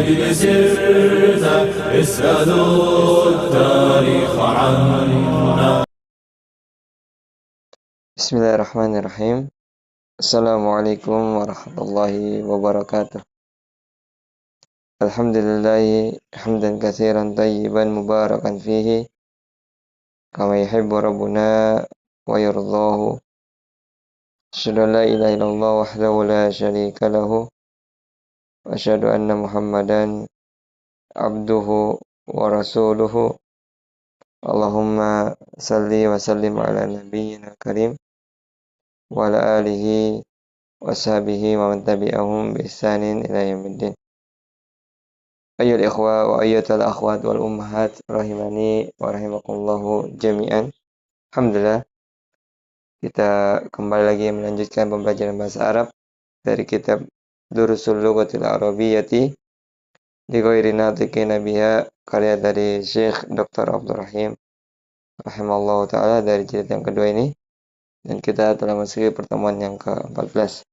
أجل سرت اسألوا التاريخ عنا. Bismillahirrahmanirrahim. Assalamualaikum warahmatullahi wabarakatuh. Alhamdulillahi hamdan katsiran tayyiban mubarakan fihi kama yuhibbu rabbuna wa yardahu. Asyhadu an la ilaha illallah wahdahu la syarika lahu wa asyhadu anna Muhammadan abduhu wa rasuluhu. Allahumma salli wa sallim ala nabiyyina karim wa ala alihi wa sahbihi wa man tabi'ahum bi ihsanin ila yaumiddin. Ayyuhal ikhwa wa ayyuhal akhwat wal ummahat rahimani wa rahimakumullahu jami'an. Alhamdulillah, kita kembali lagi melanjutkan pembelajaran bahasa Arab dari kitab Durusul Lughatil Arabiyyati li ghairi natiqina biha, karya dari Syekh Dr. Abdul Rahim rahimallahu taala, dari jilid yang kedua ini, dan kita telah memasuki pertemuan yang ke-14.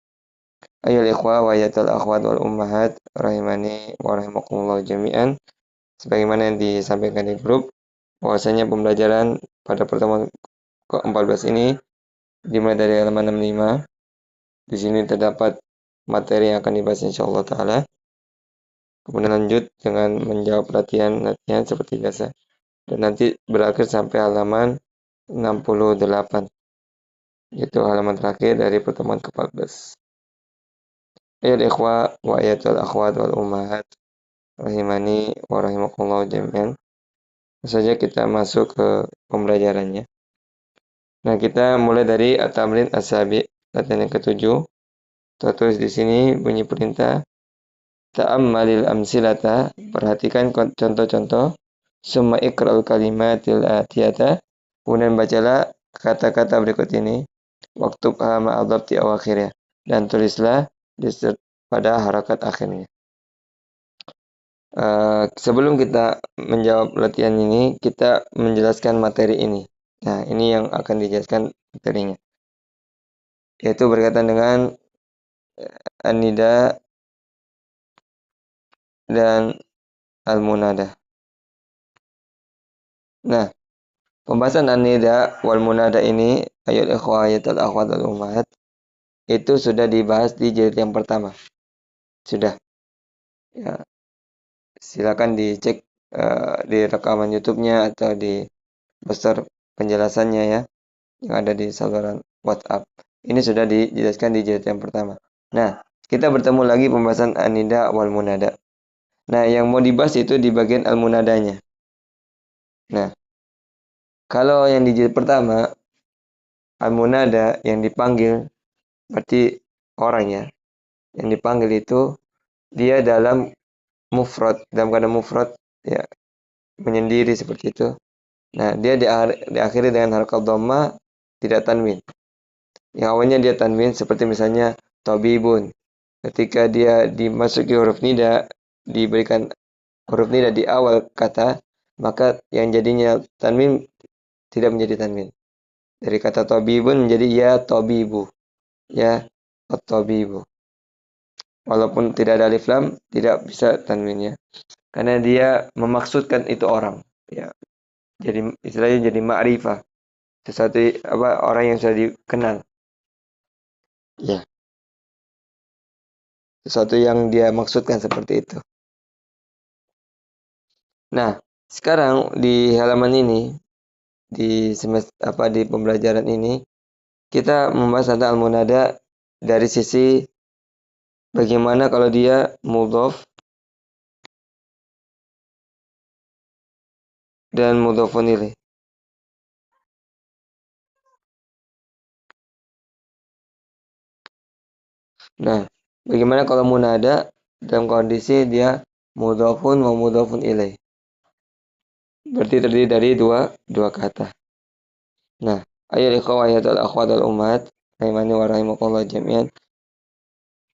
Ayyuhal ikhwa wa ayyuhal akhwat wal ummahat rahimani wa rahimakumullahu jami'an. Sebagaimana yang disampaikan di grup, bahwasanya pembelajaran pada pertemuan ke-14 ini dimulai dari halaman 65. Di sini terdapat materi yang akan dibahas insyaallah taala. Kemudian lanjut dengan menjawab latihan seperti biasa. Dan nanti berakhir sampai halaman 68. Itu halaman terakhir dari pertemuan ke-14. Ayyuhal ikhwa wa ayyuhal akhwat wal ummahat rahimani wa rahimakumullahu jami'an. Saja kita masuk ke pembelajarannya. Nah, kita mulai dari at-tamrin as-sabi, latihan yang ke-7. Tertulis di sini bunyi perintah, ta'ammalil amsilata, perhatikan contoh-contoh, summa iqra'ul kalimatil atiyata, kemudian bacalah kata-kata berikut ini, waktubha ma'adhabti awakhirnya, dan tulislah pada harakat akhirnya. Sebelum kita menjawab latihan ini, kita menjelaskan materi ini. Nah, ini yang akan dijelaskan materinya, yaitu berkaitan dengan an-nida dan al-munada. Nah, pembahasan an-nida wal munada ini, ayyuhal ikhwah ayyuhal akhwat wal ummahat, itu sudah dibahas di jilid yang pertama. Sudah. Ya, silakan dicek di rekaman YouTube-nya atau di poster penjelasannya ya, yang ada di saluran WhatsApp. Ini sudah dijelaskan di jilid yang pertama. Nah, kita bertemu lagi pembahasan an-nida wal munada. Nah, yang mau dibahas itu di bagian al-munadanya. Nah, kalau yang di jilid pertama, al-munada yang dipanggil, berarti orang ya. Yang dipanggil itu, dia dalam mufrad, dalam keadaan mufrad, ya, menyendiri seperti itu. Nah, dia diakhiri dengan harakat dhamma, tidak tanwin. Yang awalnya dia tanwin, seperti misalnya tabibun. Ketika dia dimasuki huruf nida, diberikan huruf nida di awal kata, maka yang jadinya tanwin tidak menjadi tanwin. Dari kata tabibun menjadi ya tabibu. Ya at-tabibu. Walaupun tidak ada alif lam, tidak bisa tanwin ya. Karena dia memaksudkan itu orang. Ya. Jadi istilahnya jadi ma'rifah. Sesuatu orang yang sudah dikenal. Ya. Sesuatu yang dia maksudkan seperti itu. Nah, sekarang di halaman ini, di di pembelajaran ini, kita membahas tentang al-munada dari sisi bagaimana kalau dia mudhof dan mudhofun ilaih. Nah, bagaimana kalau munada dalam kondisi dia mudhofun wa mudhofun ilaih. Berarti terdiri dari dua kata. Nah, ayyuhal ikhwah ayyuhal akhwat wal ummahat rahimani wa rahimakumullah jami'an.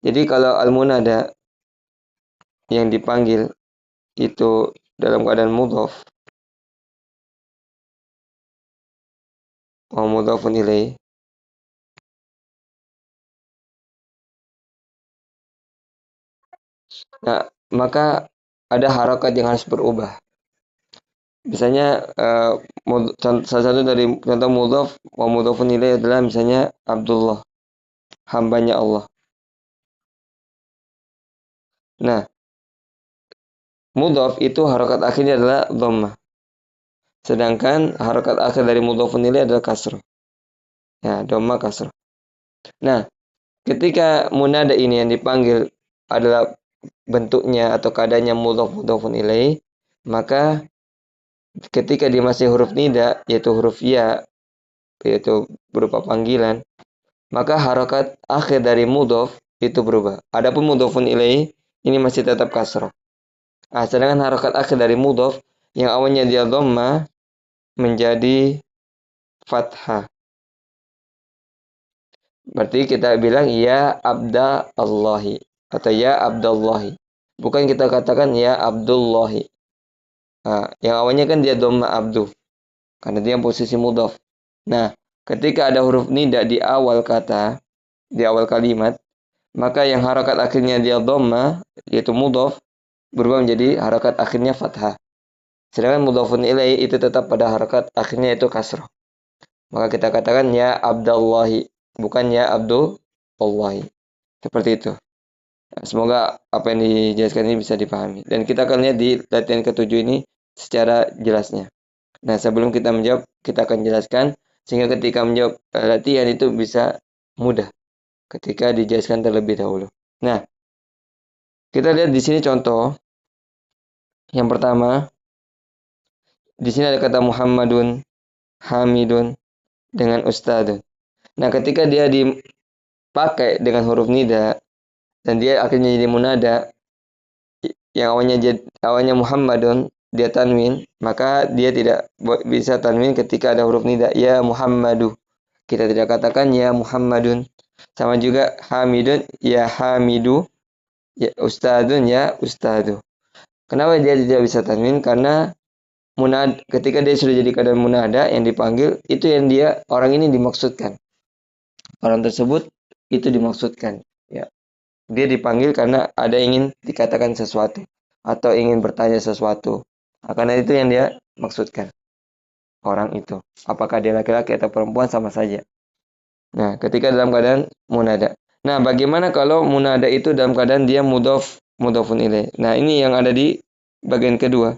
Jadi kalau al-munada yang dipanggil itu dalam keadaan mudhof wa mudhofun ilaih, nah, maka ada harakat yang harus berubah. Misalnya salah satu dari contoh mudhaf wa mudhafun ilaih adalah misalnya Abdullah, hambanya Allah. Nah, mudhaf itu harakat akhirnya adalah dhammah. Sedangkan harakat akhir dari mudhafun ilaih adalah kasrah. Ya, dhammah kasrah. Nah, ketika munada ini yang dipanggil adalah bentuknya atau keadaannya mudhafun ilaih, maka ketika dia masih huruf nida, yaitu huruf ya, yaitu berupa panggilan, maka harakat akhir dari mudhaf itu berubah. Adapun mudhafun ilaih ini masih tetap kasrah. Sedangkan harakat akhir dari mudhaf yang awalnya dia dhammah menjadi fathah. Berarti kita bilang ya Abdallahi atau ya Abdallahi. Bukan kita katakan ya Abdullahi. Yang awalnya kan dia dhammah abdu karena dia posisi mudhaf. Nah, ketika ada huruf nida di awal kata, di awal kalimat, maka yang harakat akhirnya dia dhammah yaitu mudhaf berubah menjadi harakat akhirnya fathah. Sedangkan mudhafun ilaih itu tetap pada harakat akhirnya itu kasrah. Maka kita katakan ya Abdallahi, bukan ya Abdullahi. Seperti itu. Semoga apa yang dijelaskan ini bisa dipahami. Dan kita akan lihat di latihan ketujuh ini secara jelasnya. Nah, sebelum kita menjawab, kita akan jelaskan sehingga ketika menjawab latihan itu bisa mudah ketika dijelaskan terlebih dahulu. Nah, kita lihat di sini contoh. Yang pertama, di sini ada kata Muhammadun, Hamidun, dengan Ustadun. Nah, ketika dia dipakai dengan huruf nida dan dia akhirnya jadi munada yang awalnya Muhammadun dia tanwin, maka dia tidak bisa tanwin ketika ada huruf nida ya Muhammadu. Kita tidak katakan ya Muhammadun. Sama juga Hamidun ya Hamidu, ya Ustadun ya Ustadu. Kenapa dia tidak bisa tanwin? Karena munada, ketika dia sudah jadi keadaan munada yang dipanggil, itu yang dia orang ini dimaksudkan. Orang tersebut itu dimaksudkan. Ya. Dia dipanggil karena ada ingin dikatakan sesuatu atau ingin bertanya sesuatu. Karena itu yang dia maksudkan. Orang itu. Apakah dia laki-laki atau perempuan sama saja. Nah, ketika dalam keadaan munada. Nah, bagaimana kalau munada itu dalam keadaan dia mudhafun ilaih. Nah, ini yang ada di bagian kedua.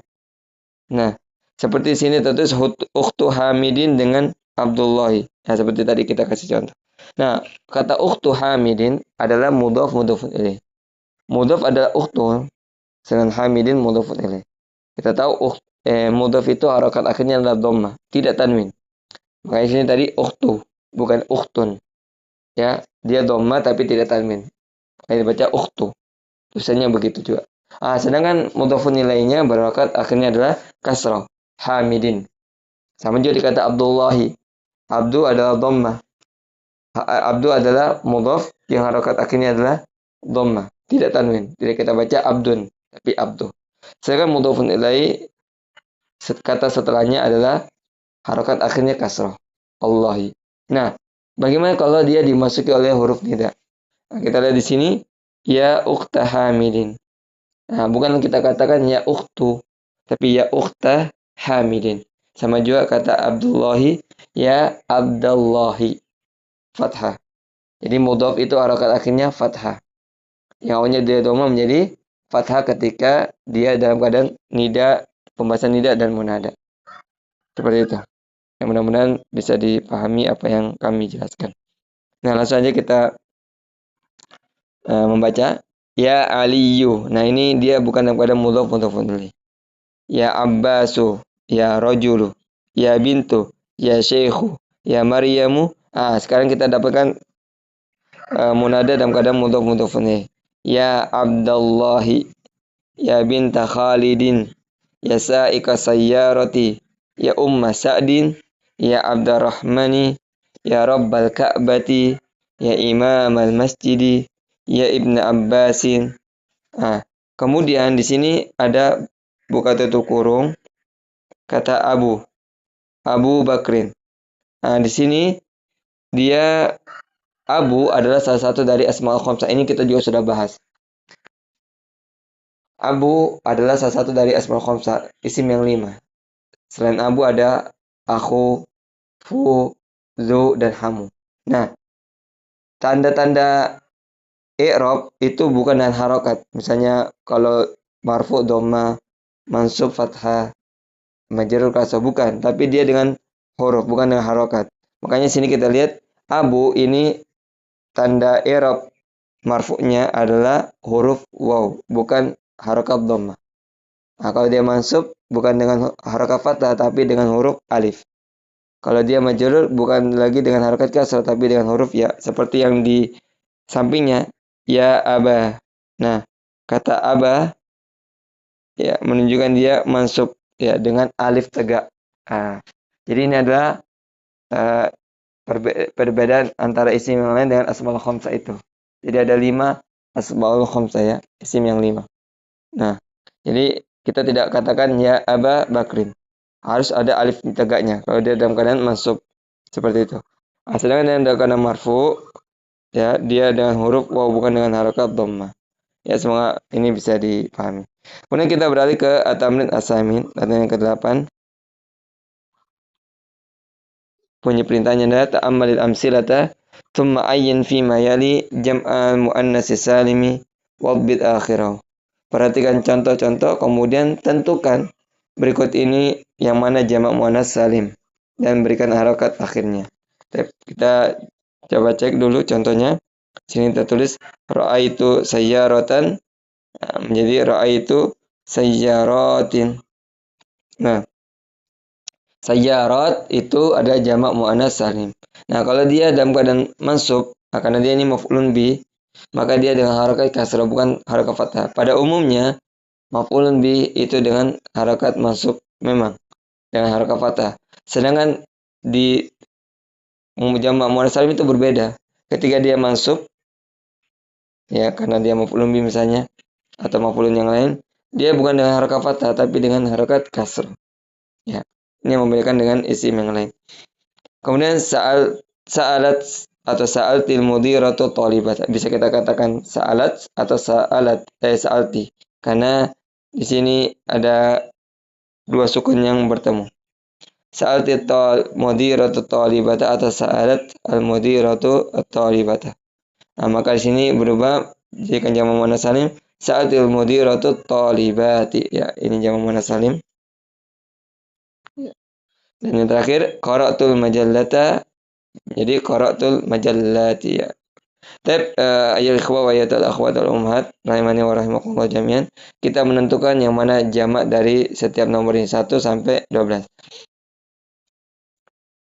Nah, seperti sini tertulis ukhtu Hamidin dengan Abdullahi. Nah, seperti tadi kita kasih contoh. Nah, kata ukhtu Hamidin adalah mudhafun ilaih. Mudhaf adalah ukhtu, sedangkan Hamidin mudhafun ilaih. Kita tahu mudhaf itu harakat akhirnya adalah dhammah, tidak tanwin. Makanya sini tadi ukhtu, bukan ukhtun. Ya, dia dhammah tapi tidak tanwin. Makanya dibaca ukhtu. Tulisannya begitu juga. Sedangkan mudhafun ilaihnya berharakat akhirnya adalah kasrah, Hamidin. Sama juga dikata Abdullahi. Abdu adalah dhammah. Abdu adalah mudhaf yang harakat akhirnya adalah dhammah, tidak tanwin. Tidak kita baca abdun, tapi abdu. Sedangkan mudhafun ilaih kata setelahnya adalah harakat akhirnya kasrah, Allahi. Nah, bagaimana kalau dia dimasuki oleh huruf nida? Nah, kita lihat di sini ya ukhta Hamidin. Nah, bukan kita katakan ya ukhtu, tapi ya ukhta Hamidin. Sama juga kata Abdullahi ya Abdallahi. Fathah. Jadi mudhaf itu harakat akhirnya fathah. Yang awalnya dia dhammah menjadi fathah ketika dia dalam keadaan nida, pembahasan nida dan munada. Seperti itu. Yang mudah-mudahan bisa dipahami apa yang kami jelaskan. Nah, langsung aja kita membaca ya Aliyu. Nah, ini dia bukan dalam keadaan mudhafun ilaih. Ya Abbasu, ya Rajulu, ya Bintu, ya Syekhu, ya Maryamu. Sekarang kita dapatkan munada dalam keadaan mudhafun ilaih. Ya Abdallahi, ya binta Khalidin, ya Sa'ika Sayyarati, ya Umma Sa'din, ya Abdurrahmani, ya Rabbal Ka'bati, ya Imam al-Masjidi, ya Ibn Abbasin. Kemudian di sini ada buka tutup kurung kata Abu Bakrin. Di sini dia Abu adalah salah satu dari Asmaul Khamsah. Ini kita juga sudah bahas. Abu adalah salah satu dari asmaul khamsah, isim yang 5. Selain Abu ada aku, fu, zu, dan hamu. Nah, tanda-tanda i'rab itu bukan dengan harokat. Misalnya kalau marfu dhamma, mansub fathah, majrur kasrah, bukan, tapi dia dengan huruf, bukan dengan harokat. Makanya sini kita lihat Abu ini tanda i'rab marfu'nya adalah huruf waw, bukan harokat dhamma. Nah, kalau dia mansub bukan dengan harokat fathah tapi dengan huruf alif. Kalau dia majrur bukan lagi dengan harokat kasrah tapi dengan huruf ya, seperti yang di sampingnya ya abah. Nah, kata abah ya menunjukkan dia mansub ya dengan alif tegak. Nah, jadi ini adalah uh, perbedaan antara isim yang lain dengan asmaul khamsah itu. Jadi ada 5 asmaul khamsah ya, isim yang 5. Nah, jadi kita tidak katakan ya Aba Bakrin. Harus ada alif tegaknya kalau dia dalam keadaan mansub seperti itu. Nah, sedangkan yang dalam keadaan marfu ya dia dengan huruf waw bukan dengan harokat dhammah. Ya semoga ini bisa dipahami. Kemudian kita beralih ke at-tamrin as-samin, latihan yang ke-8. Bunyi perintahnya adalah ta'ammalil amsilata thumma ayyin fi ma yali jam'al muannatsi salimi wabbit akhirahu. Perhatikan contoh-contoh, kemudian tentukan berikut ini yang mana jamak muannats salim dan berikan harokat akhirnya. Kita coba cek dulu contohnya. Sini tertulis ra'aitu sayyaratan menjadi ra'aitu sayyaratin. Nah, sayyarat itu adalah jamak muannats salim. Nah, kalau dia dalam keadaan mansub, karena dia ini maf'ulun bi, maka dia dengan harokat kasrah bukan harokat fathah. Pada umumnya maf'ulun bi itu dengan harokat mansub memang dengan harokat fathah. Sedangkan di jamak muannats salim itu berbeda. Ketika dia mansub ya karena dia maf'ulun bi misalnya atau maf'ulun yang lain, dia bukan dengan harokat fathah tapi dengan harokat kasrah. Ya. Ini yang membedakan dengan isim yang lain. Kemudian sa'alat atau sa'altil mudiratu thalibat. Bisa kita katakan sa'alat atau sa'alti. Karena di sini ada dua sukun yang bertemu. Sa'altil mudiratu thalibata atau sa'alat al mudiratu thalibata. Nah, maka di sini berubah jadikan jamak muannats salim sa'altil mudiratu thalibati. Ya, ini jamak muannats salim. Dan yang terakhir qara'tul majallata, jadi qara'tul majallati ya. Ayyuhal ikhwa wa ayatul akhwat wal ummahat rahimani wa rahimakumullah jami'an. Kita menentukan yang mana jamak dari setiap nomor ini 1 sampai 12.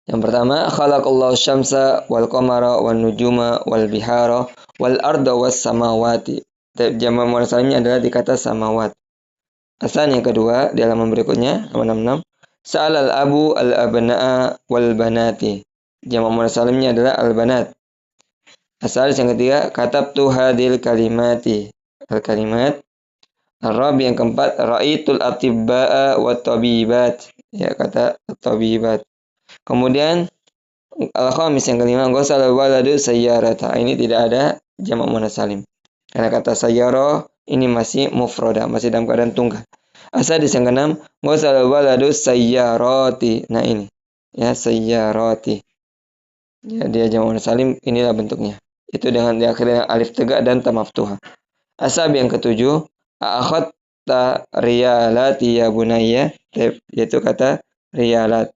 Yang pertama, khalaqallahu syamsa wal qamara wan nujuma wal bihara wal arda was samawati. Jamak muannats salimnya adalah di kata samawat. Asal yang kedua di halaman berikutnya halaman 66. Sa'alal abu al-abna'a wal banati. Jamak muannats salimnya adalah al-banat. Asal yang ketiga, katabtu hadil kalimati. Al-kalimat. Ar-rabi yang keempat, ra'aitul atibba'a wa tabibat. Ya, kata tabibat. Kemudian al-khamis yang kelima, ghasal waladu sayyarata. Ini tidak ada jamak muannats salim. Karena kata sayyara ini masih mufrada, masih dalam keadaan tunggal. Asadis yang keenam, ghasal waladu sayyarati. Nah ini, ya sayyarati. Ya, dia jamak muannats salim, inilah bentuknya. Itu dengan diakhiri alif tegak dan ta maftuhah. Asab yang ketujuh, akhadta riyalati ya bunayya, yaitu kata riyalat.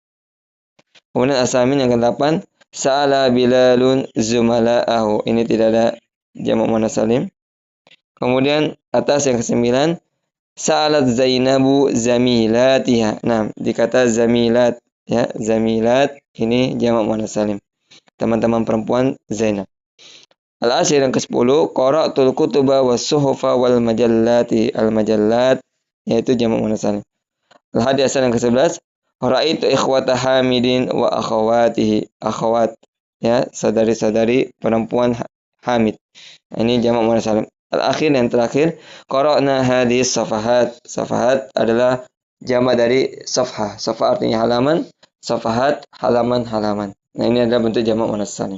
Kemudian asamin yang ke-8, sa'ala bilalun zumala'ahu. Ini tidak ada jamak muannats salim. Kemudian atas yang ke-9, sa'alat Zainabu zamilatiha. Nah, dikata zamilat ya, zamilat ini jamak muannats salim. Teman-teman perempuan Zainab. Al-ashir yang ke-10, qara'tul kutuba was suhufa wal majallati. Al-majallat yaitu jamak muannats salim. Al-hadi asar yang ke-11, ra'aitu ikhwata Hamidin wa akhawatihi. Akhawat ya, saudari-saudari perempuan Hamid. Nah, ini jamak muannats salim. Al-akhir yang terakhir, qara'na hadis safahat. Safahat adalah jamak dari safhah. Safhah artinya halaman, safahat halaman-halaman. Nah, ini adalah bentuk jamak muannats salim.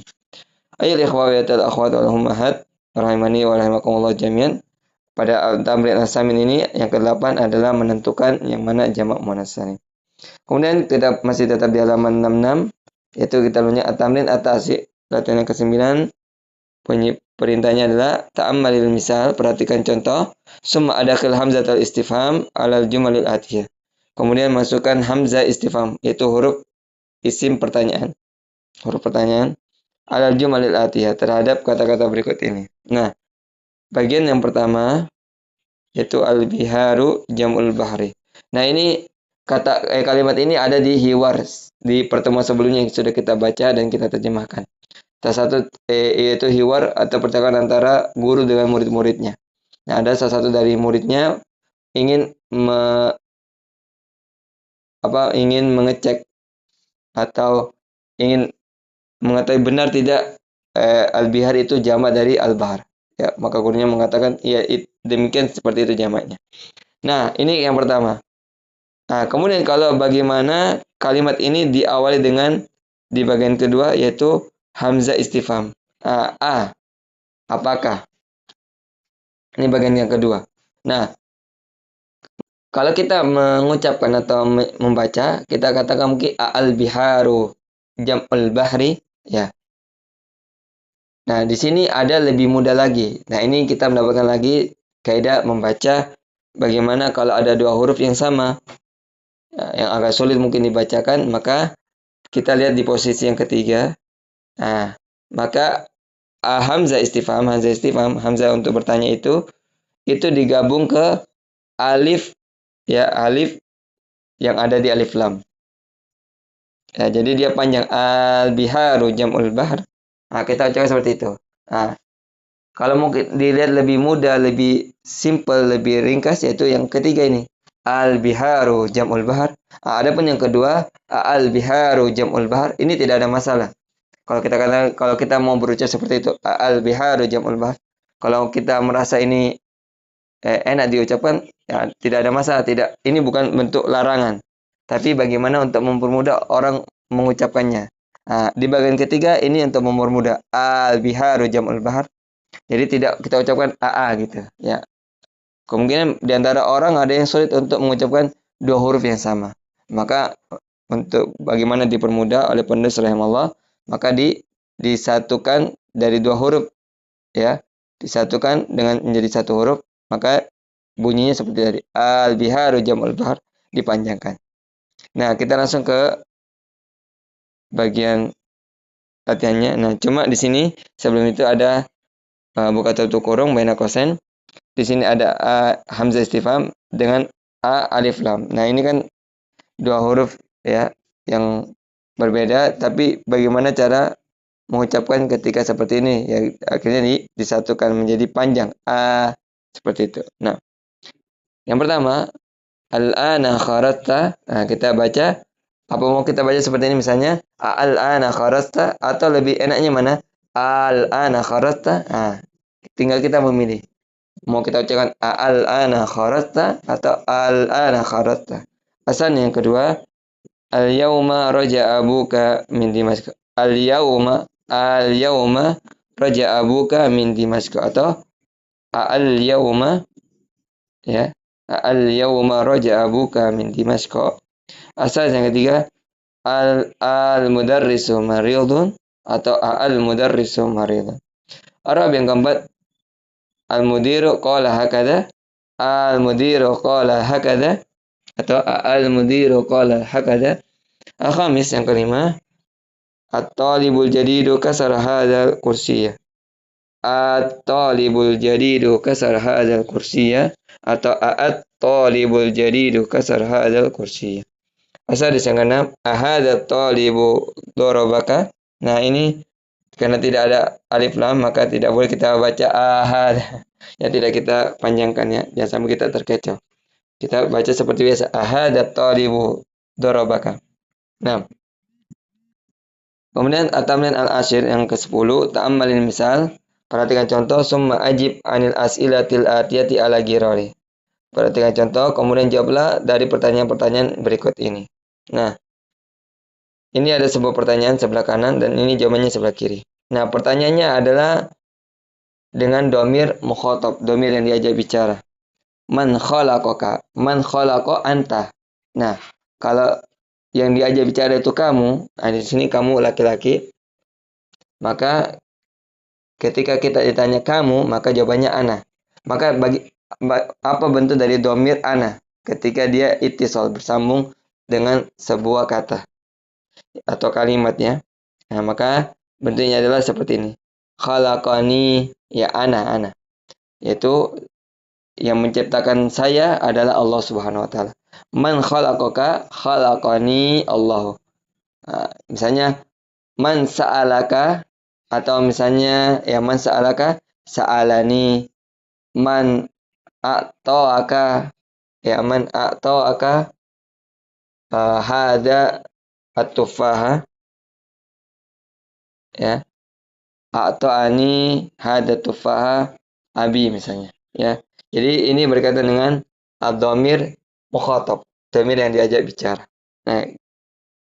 Ayyuhal ikhwa wa akhwat wal ummahat rahimani wa rahimakumullah jami'an. pada tamrin al-samin ini yang ke-8 adalah menentukan yang mana jamak muannats salim. Kemudian kita masih tetap di halaman 66, yaitu kita punya at-tamrin at-tasi. Latihan yang ke-9, perintahnya adalah ta'ammalil misal, perhatikan contoh, summa adkhil hamzatul istifham alal jumalil atiyah. Kemudian masukkan hamzah istifham, yaitu huruf isim pertanyaan. Huruf pertanyaan alal jumalil atiyah terhadap kata-kata berikut ini. Nah, bagian yang pertama yaitu al-biharu jam'ul bahri. Nah, ini kalimat ini ada di hiwar di pertemuan sebelumnya yang sudah kita baca dan kita terjemahkan. Salah satu yaitu hiwar atau percakapan antara guru dengan murid-muridnya. Nah, ada salah satu dari muridnya ingin ingin mengecek atau ingin mengetahui benar tidak al-bihar itu jamak dari al-bahar. Ya, maka gurunya mengatakan ya demikian seperti itu jamaknya. Nah, ini yang pertama. Nah, kemudian kalau bagaimana kalimat ini diawali dengan di bagian kedua yaitu hamzah istifham. Apakah? Ini bagian yang kedua. Nah, kalau kita mengucapkan atau membaca, kita katakan mungkin al-biharu jam'ul bahri, ya. Nah, di sini ada lebih mudah lagi. Nah, ini kita mendapatkan lagi kaidah membaca bagaimana kalau ada dua huruf yang sama, yang agak sulit mungkin dibacakan, maka kita lihat di posisi yang ketiga. Nah, maka hamzah istifham, hamzah untuk bertanya itu digabung ke alif, ya, alif yang ada di alif lam. Ya, jadi dia panjang al-biharu jam'ul bahr. Nah, kita ucapkan seperti itu. Nah, kalau mungkin dilihat lebih mudah, lebih simple, lebih ringkas yaitu yang ketiga ini. Al-biharu jam'ul bahr. Nah, adapun yang kedua, al-biharu jam'ul bahr, ini tidak ada masalah. Kalau kita mau berucap seperti itu, al-biharu jam'ul bahr. Kalau kita merasa ini enak diucapkan, ya tidak ada masalah, tidak. Ini bukan bentuk larangan. Tapi bagaimana untuk mempermudah orang mengucapkannya. Nah, di bagian ketiga ini untuk mempermudah al-biharu jam'ul bahar. Jadi tidak kita ucapkan gitu, ya. Kemungkinan di antara orang ada yang sulit untuk mengucapkan dua huruf yang sama. Maka untuk bagaimana dipermudah oleh penulis rahimahullah, maka disatukan dari dua huruf, ya. Disatukan dengan menjadi satu huruf, maka bunyinya seperti tadi. Al-biharu jam'ul bahar dipanjangkan. Nah, kita langsung ke bagian latihannya. Nah, cuma di sini sebelum itu ada buka tutup kurung baina qasain. Di sini ada hamzah istifham dengan alif lam. Nah, ini kan dua huruf, ya, yang berbeda, tapi bagaimana cara mengucapkan ketika seperti ini, ya, akhirnya disatukan menjadi panjang seperti itu. Nah, yang pertama al-ana kharajta. Nah, kita baca, apa mau kita baca seperti ini misalnya, al-ana kharajta, atau lebih enaknya mana? Al-ana kharajta. Nah, tinggal kita memilih. Mau kita ucapkan al-ana kharajta atau al-ana kharajta. Asalnya yang kedua, al-yauma raja'a abuka min Dimashq. Al-yauma raja'a abuka min Dimashq, atau al-yauma, ya. Al-yawma raja'a abuka min Dimashq. Asal yang ketiga, al-mudarrisu maridun atau al-mudarrisu maridun. Arab yang keempat, al-mudiru qala hakadha, al-mudiru qala hakadha, atau al-mudiru qala hakadha. Al-khamis yang kelima, at-talibul jadidu kasar hadzal kursiyya. At-talibul jadidu kasar hadzal kursiyya, atau at-talibul jadidu kasar hadzal kursiyya. Asal yang keenam, ahadza talibu darabaka. Nah, ini karena tidak ada alif lam maka tidak boleh kita baca ahad. Ya, tidak kita panjangkan, ya. Jangan sampai kita terkecoh. Kita baca seperti biasa, ahadza talibu darabaka. Nah, kemudian at-tamrin al-ashir yang ke-10, ta'ammalin misal. Perhatikan contoh, summa ajib anil as'ilatil atiyati ala girari. Perhatikan contoh, kemudian jawablah dari pertanyaan-pertanyaan berikut ini. Nah, ini ada sebuah pertanyaan sebelah kanan dan ini jawabannya sebelah kiri. Nah, pertanyaannya adalah dengan domir mukhatab, domir yang diajak bicara. Man khalaqaka, man khalaqa anta. Nah, kalau yang diajak bicara itu kamu, nah di sini kamu laki-laki, maka ketika kita ditanya kamu, maka jawabannya ana. Maka apa bentuk dari domir ana ketika dia ittisal bersambung dengan sebuah kata atau kalimatnya? Nah, maka bentuknya adalah seperti ini. Khalaqani, ya ana. Yaitu yang menciptakan saya adalah Allah Subhanahu wa taala. Man khalaqaka khalaqani Allah. Nah, misalnya man sa'alaka, atau misalnya ya man sa'alaka sa'alani. Man a'ta'aka, ya man a'ta'aka hada at-tufaha, ya. A'ta'ani hada tufaha abi misalnya, ya. Jadi ini berkaitan dengan ad-dhamir mukhatab, dhamir yang diajak bicara. Nah,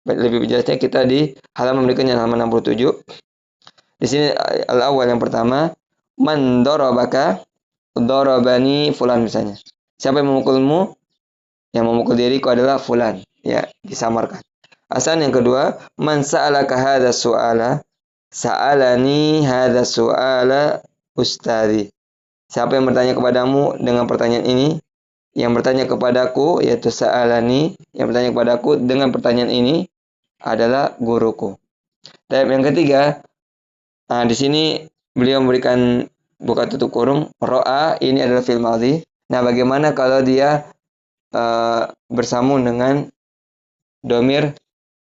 lebih jelasnya kita di halaman berikutnya, halaman 67. Di sini al-awwal yang pertama, man darabaka, darabani fulan misalnya. Siapa yang memukulmu? Yang memukul diriku adalah fulan, ya, disamarkan. Asal yang kedua, man sa'alaka hadha su'ala, sa'alani hadha su'ala ustadi. Siapa yang bertanya kepadamu dengan pertanyaan ini? Yang bertanya kepadaku, yaitu sa'alani, yang bertanya kepadaku dengan pertanyaan ini adalah guruku. Dan yang ketiga, di sini beliau memberikan buka tutup kurung, ro'a, ini adalah fi'il madhi. Nah, bagaimana kalau dia bersambung dengan domir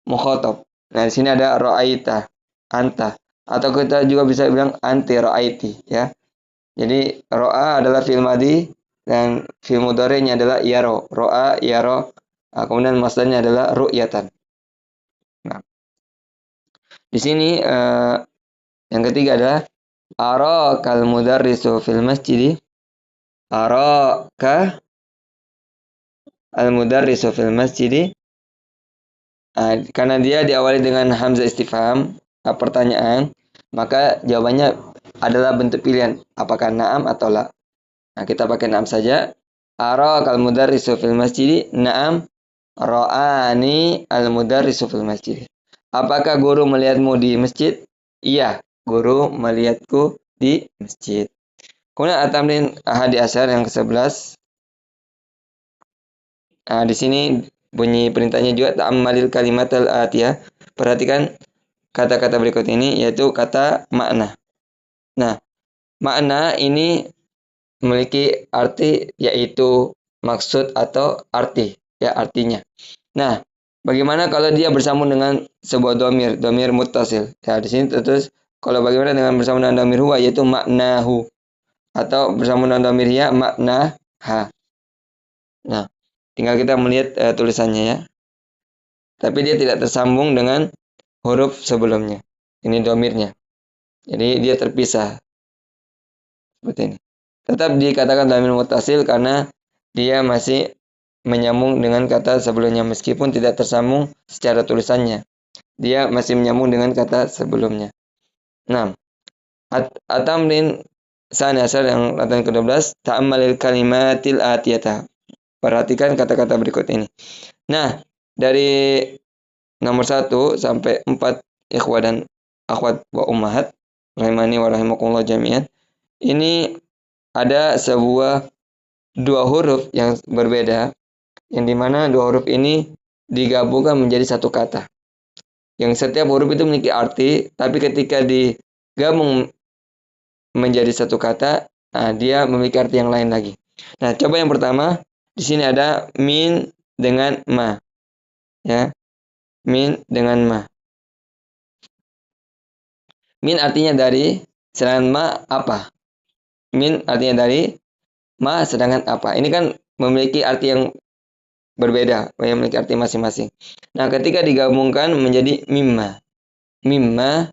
mukhatab? Nah, di sini ada ro'aita, anta. Atau kita juga bisa bilang anti ro'aiti, ya. Jadi ro'a adalah fi'il madhi dan fi'il mudhari'nya adalah yaro. Ro'a, yaro. Kemudian masdarnya adalah ru'yatan. Nah, di sini yang ketiga adalah arakal mudarrisu fil masjid. Araka al mudarrisu fil masjid. Karena dia diawali dengan hamzah istifham, pertanyaan, maka jawabannya adalah bentuk pilihan, apakah na'am atau la. Nah, kita pakai na'am saja. Arakal mudarrisu fil masjid. Na'am. Ra'ani al mudarrisu fil masjid. Apakah guru melihatmu di masjid? Iya, guru melihatku di masjid. Kemudian at-tamrin hadi asar yang ke-11. Nah, di sini bunyi perintahnya juga ta'ammalil kalimatal atiyah. Perhatikan kata-kata berikut ini, yaitu kata makna. Nah, makna ini memiliki arti, yaitu maksud atau arti, ya, artinya. Nah, bagaimana kalau dia bersambung dengan sebuah domir muttasil? Ya, di sini terus kalau bagaimana dengan bersambung dengan domir huwa, yaitu maknahu, atau bersambung dengan domir ya, maknaha. Nah, tinggal kita melihat tulisannya, ya. Tapi dia tidak tersambung dengan huruf sebelumnya. Ini domirnya. Jadi dia terpisah. Seperti ini. Tetap dikatakan domir muttasil karena dia masih menyambung dengan kata sebelumnya, meskipun tidak tersambung secara tulisannya. Dia masih menyambung dengan kata sebelumnya. 6. At-tamrin sani asar yang latihan ke-12, ta'ammalil kalimatil atiyata. Perhatikan kata-kata berikut ini. Nah, dari nomor 1 sampai 4, ikhwah dan akhwat wa ummahat rahimani wa rahimakumullah jami'an. Ini ada sebuah dua huruf yang berbeda, yang dimana dua huruf ini digabungkan menjadi satu kata. Yang setiap huruf itu memiliki arti, tapi ketika digabung menjadi satu kata, dia memiliki arti yang lain lagi. Nah, coba yang pertama, di sini ada min dengan ma. Ya. Min dengan ma. Min artinya dari, sedangkan ma apa? Min artinya dari, ma sedangkan apa? Ini kan memiliki arti yang berbeda, yang memiliki arti masing-masing. Nah, ketika digabungkan menjadi mimma. Mimma.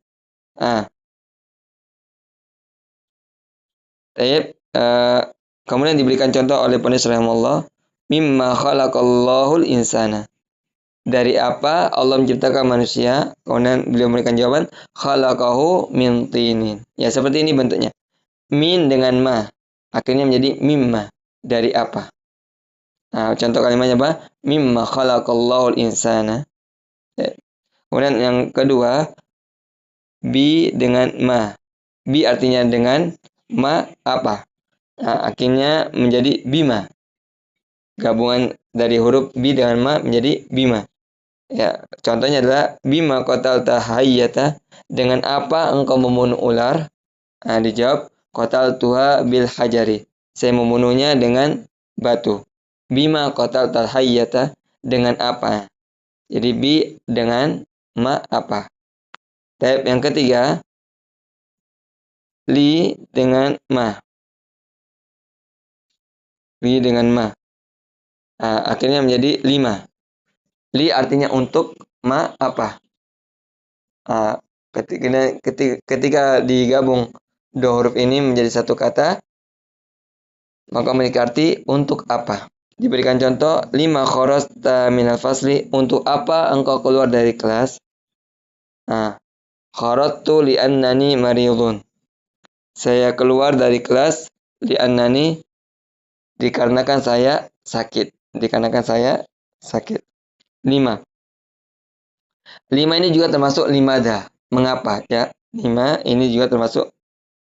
Kemudian diberikan contoh oleh penulis rahimahullah, mimma khalaqallahul insana. Dari apa Allah menciptakan manusia? Kemudian beliau memberikan jawaban, khalaqahu min tinin. Ya, seperti ini bentuknya. min dengan ma. Akhirnya menjadi mimma. Dari apa? Nah, contoh kalimatnya apa? Mimma khalaqallahul insana. Kemudian yang kedua, bi dengan ma. Bi artinya dengan, ma apa? Nah, akhirnya menjadi bima. Gabungan dari huruf bi dengan ma menjadi bima. Ya, contohnya adalah bima qatalta hayyata, dengan apa engkau membunuh ular? Nah, dijawab qataltuha bil hajari. Saya membunuhnya dengan batu. Bima qatalta hayyata, dengan apa? Jadi bi dengan ma apa. Tab yang ketiga, li dengan ma. Li dengan ma. Nah, akhirnya menjadi 5. Li artinya untuk, ma apa? Nah, ketika digabung dua huruf ini menjadi satu kata, maka memiliki arti untuk apa. Diberikan contoh, 5 kharajta minal fasli, untuk apa engkau keluar dari kelas? Nah, kharajtu li'annani maridun. Saya keluar dari kelas li'annani, dikarenakan saya sakit. Dikarenakan saya sakit. 5. 5 ini juga termasuk limada. Mengapa? Ya, 5 ini juga termasuk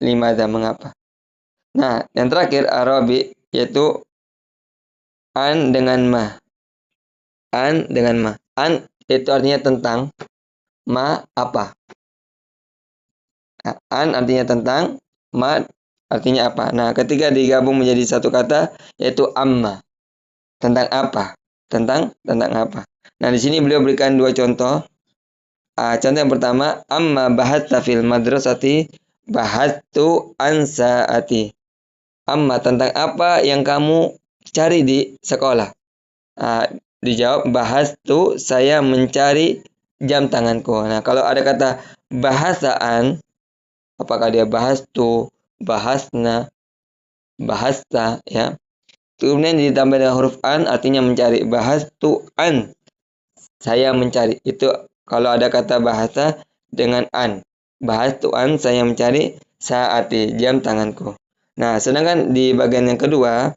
limada. Mengapa? Nah, yang terakhir Arabi, yaitu an dengan ma. An dengan ma. An itu artinya tentang, ma apa. Nah, an artinya tentang, ma artinya apa. Nah, ketika digabung menjadi satu kata, yaitu amma. Tentang apa? Tentang apa. Nah, di sini beliau berikan dua contoh. Contoh yang pertama, amma bahatta fil madrasati bahattu an saati. Amma, tentang apa yang kamu cari di sekolah? Dijawab bahastu, saya mencari jam tanganku. Nah, kalau ada kata bahasaan, apakah dia bahastu, bahasna, bahasta, ya. Kemudian ditambah dengan huruf an, artinya mencari. Bahastu an, saya mencari. Itu kalau ada kata bahasa dengan an. Bahastu an, saya mencari saati, jam tanganku. Nah, sedangkan di bagian yang kedua,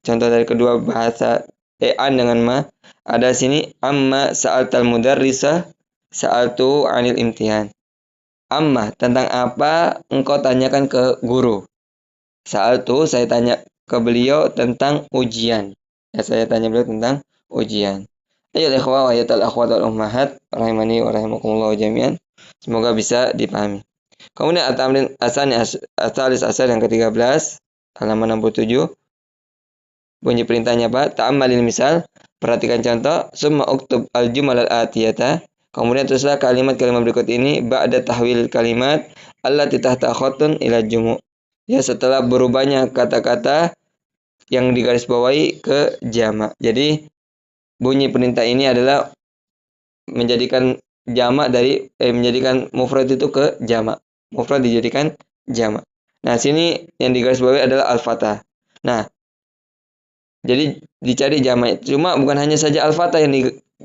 contoh dari kedua bahasa an dengan ma, ada sini amma sa'altal mudarrisa sa'altu anil imtihan. Amma, tentang apa engkau tanyakan ke guru? Sa'altu, saya tanya ke beliau tentang ujian. Ya, saya tanya beliau tentang ujian. Ayo ikhwah wa ayatul akhwat wal ummahat rahimani wa rahimakumullah jami'an. Semoga bisa dipahami. Kemudian at-tamrin asalis asal yang ke-13 halaman 67. Bunyi perintahnya apa? Ta'ammalil misal, perhatikan contoh. Summa uktub al-jumal al-atiyata. Kemudian tulislah kalimat-kalimat berikut ini ba'da tahwil kalimat allati tahta khatun ila jumu'. Ya, setelah berubahnya kata-kata yang digarisbawahi ke jamak. Jadi bunyi perintah ini adalah menjadikan jamak dari menjadikan mufrad itu ke jamak. Mufrad dijadikan jamak. Nah, sini yang digarisbawahi adalah al-fathah. Nah, jadi dicari jamak. Cuma bukan hanya saja al-fathah yang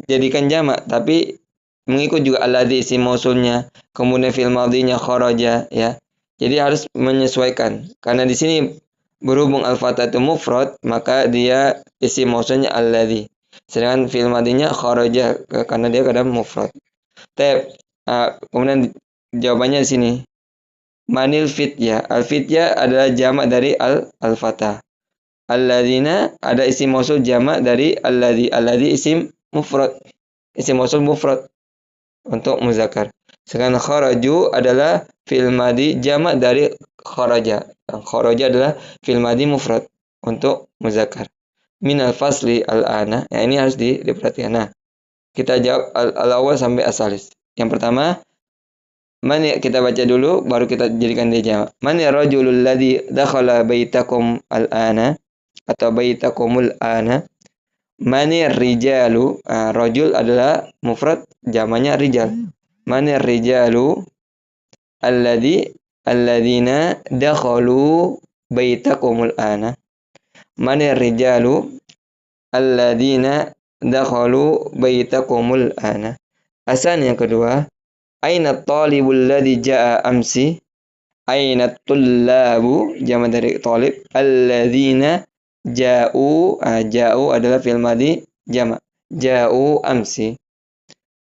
dijadikan jamak, tapi mengikut juga alladzi isim mausulnya, kemudian fi'il madhinya kharaja, ya. Jadi harus menyesuaikan. Karena di sini berhubung al-fathah itu mufrad, maka dia isim mausulnya alladzi. Sedangkan fi'il madhinya kharaja karena dia kadang mufrad. Kemudian jawabannya di sini. Manil fitya. Al-fitya adalah jamak dari al-fathah. Alladzina ada isim mausul jamak dari alladzi. Alladzi isim mufrad. Isim mausul mufrad untuk muzakkar. Sedangkan kharaju adalah fi'il madhi jamak dari kharaja. Kharaja adalah fi'il madhi mufrad untuk muzakkar. Minal fasli al-ana. Ya, ini harus diperhatikan. Nah, kita jawab al-awwal sampai asalis. Yang pertama, man ya, kita baca dulu baru kita jadikan dia jamak. Man ya rajulul ladzi dakhala baitakum al-ana atau baitakumul ana. Manir rijalu, rajul adalah mufrad, jamaknya rijal. Manir rijalu alladzina dakhalu baitakumul ana. Manir rijalu alladzina dakhalu baitakumul ana. Asan yang kedua, aina talibul ladzi jaa amsi? Aina tullabu, jamak dari talib. Alladzina ja'u, ja'u adalah fi'il madhi jamak. Ja'u amsi.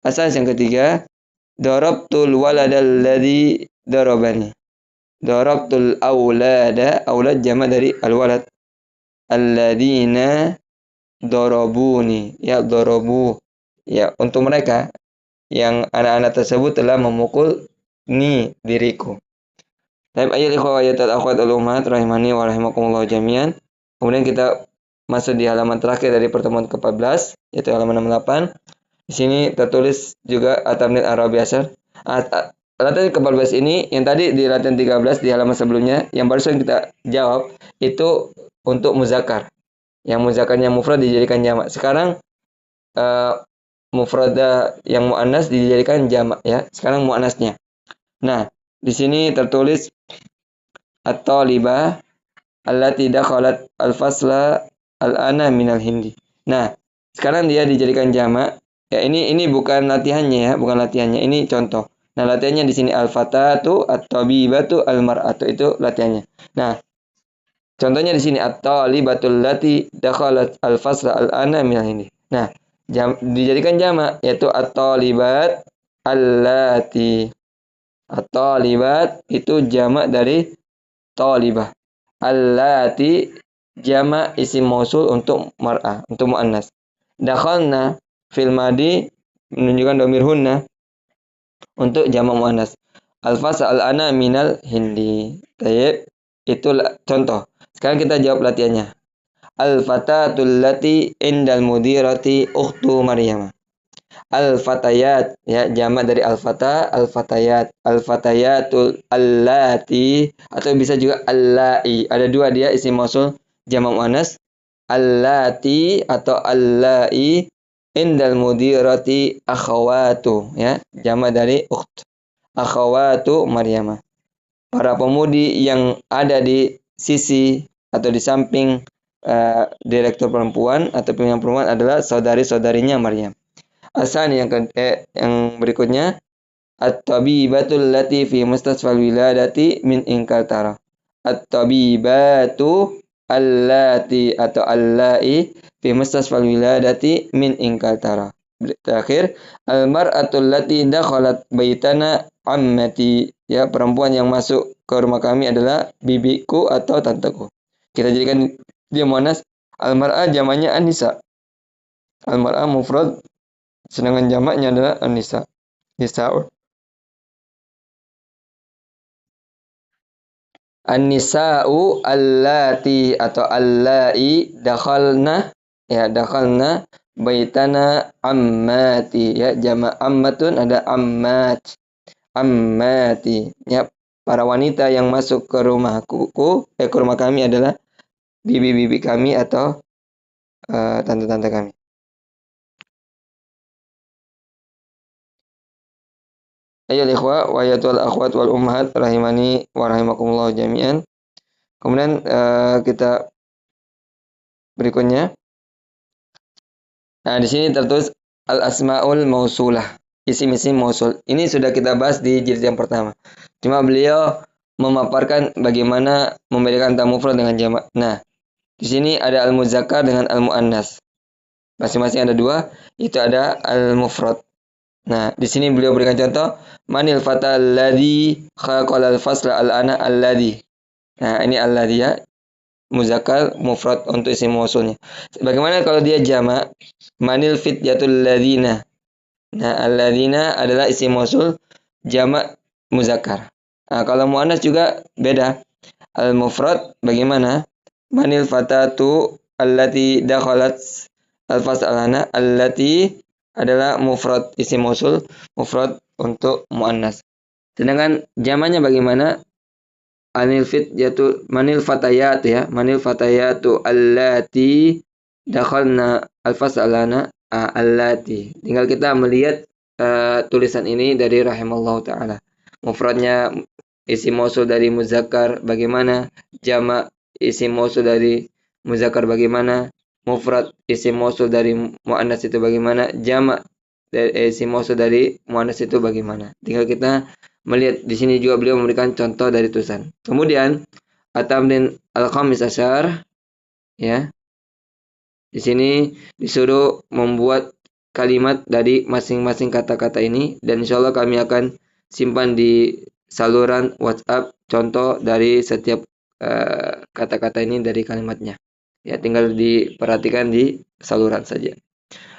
Asas yang ketiga, darabtul waladal ladzi darabani. Darabtul aulada, aulad jamak dari al-walad. Alladzina darabuni, ya darabu. Ya, untuk mereka yang anak-anak tersebut telah memukul diriku. Baik, ayat ikhwah ayat al-akhwat al-ummat rahimani wa rahimakumullah jami'an. Kemudian kita masuk di halaman terakhir dari pertemuan ke-14, yaitu halaman 68. Di sini tertulis juga at-tamrin Arabi asar. Latihan ke-14 ini yang tadi di latihan 13 di halaman sebelumnya yang barusan kita jawab itu untuk muzakkar. Yang muzakkarnya mufrad dijadikan jamak. Sekarang mufrada yang muannas dijadikan jamak ya. Sekarang muannasnya. Nah, di sini tertulis at-talibah allati dakhalat al-fasla al-ana minal hindi. Nah, sekarang dia dijadikan jamak. Ya, ini bukan latihannya ya, bukan latihannya. Ini contoh. Nah, latihannya di sini al-fatatu at-tabibatu al-mar'atu itu latihannya. Nah, contohnya di sini at-talibatul lati dakhalat al-fasla al-ana minal hindi. Nah, dijadikan jamak yaitu at-talibat allati. At-talibat itu jamak dari talibah. Allati jamak isim mausul untuk mar'ah, untuk muannas. Dakhalna fil madi menunjukkan dhamir hunna untuk jamak muannas. Al-fasl al-ana minal hindi. Baik, itu contoh. Sekarang kita jawab latihannya. Al-fatatul lati indal mudirati ukhtu Maryam. Al-fatayat ya jamak dari al-fata, al-fatayat. Al-fatayatul allati atau bisa juga allai. Ada dua dia isim mausul jamak muannas. Allati atau allai indal mudirati akhawatu ya jamak dari ukht. Akhawatu Maryam. Para pemudi yang ada di sisi atau di samping direktur perempuan atau pimpinan perempuan adalah saudari-saudarinya Maryam. Asal yang berikutnya at-tabibatul lati fi mustasfal wiladati min Ingkaltara. At-tabibatu allati atau allai fi mustasfal wiladati min Ingkaltara. Terakhir, al-mar'atul lati dakhalat baitana ammati. Ya, perempuan yang masuk ke rumah kami adalah bibiku atau tanteku. Kita jadikan dia muannas. Al-mar'ah jamaknya an-nisa. Al-mar'ah mufrad sedangkan jamaknya adalah an-nisa. Nisa'u. An-nisa'u allati atau allai dakhalna ya dakhalna baitana ammati ya jamak ammatun ada ammat ammati ya para wanita yang masuk ke rumahku ke rumah kami adalah bibi-bibi kami atau tante-tante kami. Ayo ikhwah wa ayatul akhwat wal ummahat rahimani wa rahimakumullah jami'an. Kemudian kita berikutnya. Nah, di sini tertulis al-asmaul mausulah, isim-isim mausul. Ini sudah kita bahas di jilid yang pertama. Cuma beliau memaparkan bagaimana membedakan antara mufrad dengan jamak. Nah, di sini ada al-muzakkar dengan al-muannas. Masing-masing ada dua, itu ada al-mufrad. Nah, di sini beliau berikan contoh, manil fatal ladzi khalaqal fasla al-ana alladzi. Nah, ini alladzi ya. Muzakkar mufrad untuk isim mausulnya. Bagaimana kalau dia jamak? Manil fityatul ladzina. Nah, alladzina adalah isim mausul jamak muzakkar. Nah, kalau muannas juga beda. Al mufrad bagaimana? Manil fatatu allati dakhalat al-fas'alana allati adalah mufrad isim mausul mufrad untuk muannas. Sedangkan jamaknya bagaimana? Manil fatayat ya manil fatayatu allati dakhalna alfasalana allati. Tinggal kita melihat tulisan ini dari rahimallahu taala. Mufradnya isim mausul dari muzakkar bagaimana, jamak isim mausul dari muzakkar bagaimana, mufrad isim mausul dari muannas itu bagaimana, jamak isim mausul dari muannas itu bagaimana. Tinggal kita melihat di sini juga beliau memberikan contoh dari tulisan. Kemudian at-tamrin al-khamis asyar, ya. Di sini disuruh membuat kalimat dari masing-masing kata-kata ini dan insya Allah kami akan simpan di saluran WhatsApp contoh dari setiap kata-kata ini dari kalimatnya. Ya, tinggal diperhatikan di saluran saja.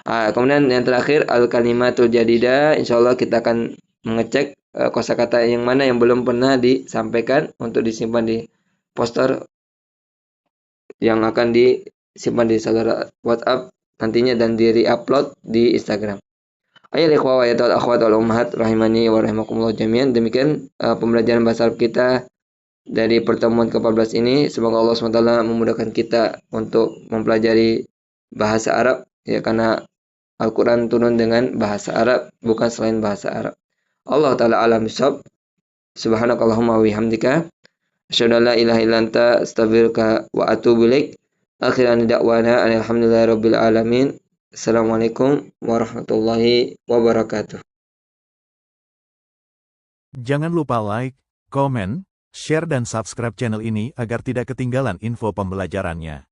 Kemudian yang terakhir al-kalimatul jadidah, insya Allah kita akan mengecek kosakata yang mana yang belum pernah disampaikan untuk disimpan di poster yang akan disimpan di saluran WhatsApp nantinya dan di-upload di Instagram. Ayat ikhwah wa ayatul akhwat wal ummahat rahimani wa rahimakumullah jami'an. Demikian pembelajaran bahasa Arab kita dari pertemuan ke-14 ini. Semoga Allah SWT memudahkan kita untuk mempelajari bahasa Arab, ya, karena Al-Quran turun dengan bahasa Arab, bukan selain bahasa Arab. Allah Ta'ala alam bisawab. Subhanakallahumma wa bihamdika asyhadu an la ilaha illa anta astaghfiruka wa atubu ilaik. Akhiran da'wana alhamdulillahirabbil alamin. Assalamualaikum warahmatullahi wabarakatuh. Jangan lupa like, komen, share dan subscribe channel ini agar tidak ketinggalan info pembelajarannya.